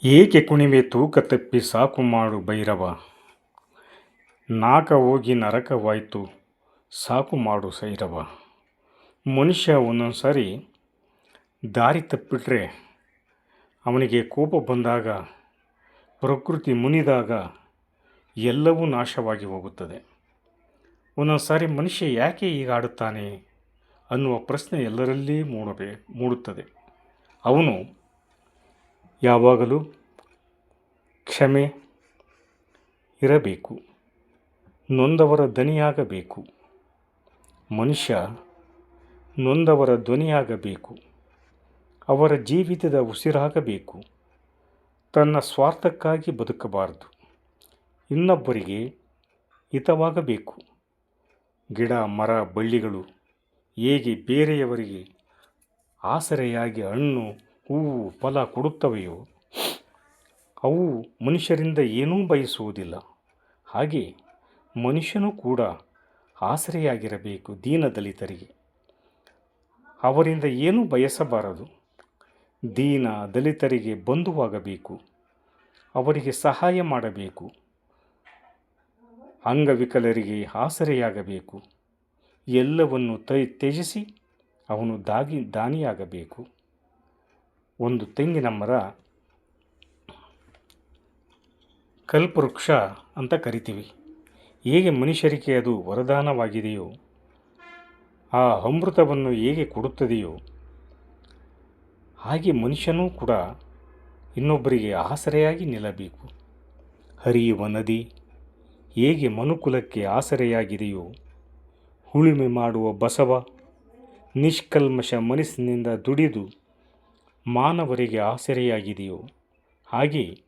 ಏಕೆ ಕುಣಿವೆ ತೂಕ ತಪ್ಪಿ ಸಾಕು ಮಾಡು ಭೈರವ. ನಾಕ ಹೋಗಿ ನರಕವಾಯ್ತು ಸಾಕು ಮಾಡು ಸೈರವ. ಮನುಷ್ಯ ಒಂದೊಂದು ಸಾರಿ ದಾರಿ ತಪ್ಪಿಟ್ರೆ ಅವನಿಗೆ ಕೋಪ ಬಂದಾಗ, ಪ್ರಕೃತಿ ಮುನಿದಾಗ ಎಲ್ಲವೂ ನಾಶವಾಗಿ ಹೋಗುತ್ತದೆ. ಒಂದೊಂದು ಸಾರಿ ಮನುಷ್ಯ ಯಾಕೆ ಹೀಗಾಡುತ್ತಾನೆ ಅನ್ನುವ ಪ್ರಶ್ನೆ ಎಲ್ಲರಲ್ಲಿ ಮೂಡುತ್ತದೆ. ಅವನು ಯಾವಾಗಲೂ ಕ್ಷಮೆ ಇರಬೇಕು, ನೊಂದವರ ಧ್ವನಿಯಾಗಬೇಕು. ಮನುಷ್ಯ ನೊಂದವರ ಧ್ವನಿಯಾಗಬೇಕು, ಅವರ ಜೀವಿತದ ಉಸಿರಾಗಬೇಕು. ತನ್ನ ಸ್ವಾರ್ಥಕ್ಕಾಗಿ ಬದುಕಬಾರದು, ಇನ್ನೊಬ್ಬರಿಗೆ ಹಿತವಾಗಬೇಕು. ಗಿಡ ಮರ ಬಳ್ಳಿಗಳು ಹೇಗೆ ಬೇರೆಯವರಿಗೆ ಆಸರೆಯಾಗಿ ಹಣ್ಣು ಹೂವು ಫಲ ಕೊಡುತ್ತವೆಯೋ, ಅವು ಮನುಷ್ಯರಿಂದ ಏನೂ ಬಯಸುವುದಿಲ್ಲ. ಹಾಗೆ ಮನುಷ್ಯನೂ ಕೂಡ ಆಸರೆಯಾಗಿರಬೇಕು ದೀನದಲಿತರಿಗೆ. ಅವರಿಂದ ಏನೂ ಬಯಸಬಾರದು. ದೀನ ದಲಿತರಿಗೆ ಬಂಧುವಾಗಬೇಕು, ಅವರಿಗೆ ಸಹಾಯ ಮಾಡಬೇಕು. ಅಂಗವಿಕಲರಿಗೆ ಆಸರೆಯಾಗಬೇಕು. ಎಲ್ಲವನ್ನು ತ್ಯಜಿಸಿ ಅವನು ದಾನಿಯಾಗಬೇಕು. ಒಂದು ತೆಂಗಿನ ಮರ ಕಲ್ಪವೃಕ್ಷ ಅಂತ ಕರಿತೀವಿ. ಹೇಗೆ ಮನುಷ್ಯರಿಗೆ ಅದು ವರದಾನವಾಗಿದೆಯೋ, ಆ ಅಮೃತವನ್ನು ಹೇಗೆ ಕೊಡುತ್ತದೆಯೋ, ಹಾಗೆ ಮನುಷ್ಯನೂ ಕೂಡ ಇನ್ನೊಬ್ಬರಿಗೆ ಆಸರೆಯಾಗಿ ನಿಲ್ಲಬೇಕು. ಹರಿಯುವ ನದಿ ಹೇಗೆ ಮನುಕುಲಕ್ಕೆ ಆಸರೆಯಾಗಿದೆಯೋ, ಉಳುಮೆ ಮಾಡುವ ಬಸವ ನಿಷ್ಕಲ್ಮಶ ಮನಸ್ಸಿನಿಂದ ದುಡಿದು ಮಾನವರಿಗೆ ಆಸರೆಯಾಗಿದೆಯೋ, ಹಾಗೆ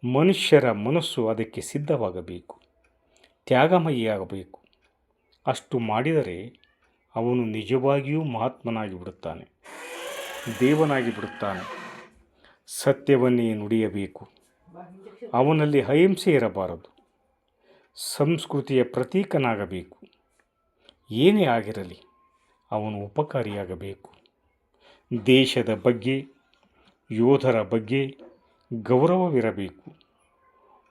ಮನುಷ್ಯರ ಮನಸ್ಸು ಅದಕ್ಕೆ ಸಿದ್ಧವಾಗಬೇಕು, ತ್ಯಾಗಮಯಿಯಾಗಬೇಕು. ಅಷ್ಟು ಮಾಡಿದರೆ ಅವನು ನಿಜವಾಗಿಯೂ ಮಹಾತ್ಮನಾಗಿ ಬಿಡುತ್ತಾನೆ, ದೇವನಾಗಿ ಬಿಡುತ್ತಾನೆ. ಸತ್ಯವನ್ನೇ ನುಡಿಯಬೇಕು. ಅವನಲ್ಲಿ ಅಹಿಂಸೆ ಇರಬಾರದು. ಸಂಸ್ಕೃತಿಯ ಪ್ರತೀಕನಾಗಬೇಕು. ಏನೇ ಆಗಿರಲಿ ಅವನು ಉಪಕಾರಿಯಾಗಬೇಕು. ದೇಶದ ಬಗ್ಗೆ, ಯೋಧರ ಬಗ್ಗೆ ಗೌರವವಿರಬೇಕು.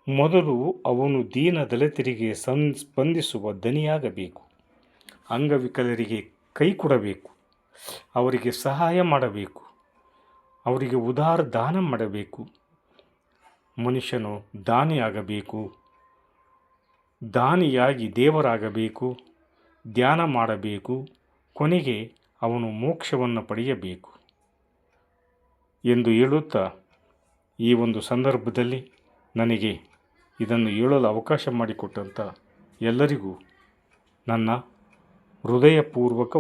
ಮೊದಲು ಅವನು ದೀನ ದಲಿತರಿಗೆ ಸ್ಪಂದಿಸುವ ದನಿಯಾಗಬೇಕು. ಅಂಗವಿಕಲರಿಗೆ ಕೈ ಕೊಡಬೇಕು, ಅವರಿಗೆ ಸಹಾಯ ಮಾಡಬೇಕು, ಅವರಿಗೆ ಉದಾರ ದಾನ ಮಾಡಬೇಕು. ಮನುಷ್ಯನು ದಾನಿಯಾಗಬೇಕು, ದಾನಿಯಾಗಿ ದೇವರಾಗಬೇಕು, ಧ್ಯಾನ ಮಾಡಬೇಕು. ಕೊನೆಗೆ ಅವನು ಮೋಕ್ಷವನ್ನು ಪಡೆಯಬೇಕು ಎಂದು ಹೇಳುತ್ತಾ, ಈ ಒಂದು ಸಂದರ್ಭದಲ್ಲಿ ನನಗೆ ಇದನ್ನು ಹೇಳಲು ಅವಕಾಶ ಮಾಡಿಕೊಟ್ಟಂಥ ಎಲ್ಲರಿಗೂ ನನ್ನ ಹೃದಯಪೂರ್ವಕ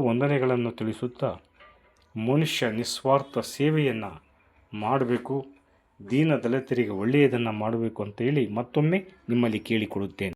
ವಂದನೆಗಳನ್ನು ತಿಳಿಸುತ್ತಾ, ಮನುಷ್ಯ ನಿಸ್ವಾರ್ಥ ಸೇವೆಯನ್ನು ಮಾಡಬೇಕು, ದೀನ ದಲಿತರಿಗೆ ಒಳ್ಳೆಯದನ್ನು ಮಾಡಬೇಕು ಅಂತೇಳಿ ಮತ್ತೊಮ್ಮೆ ನಿಮ್ಮಲ್ಲಿ ಕೇಳಿಕೊಳ್ಳುತ್ತೇನೆ.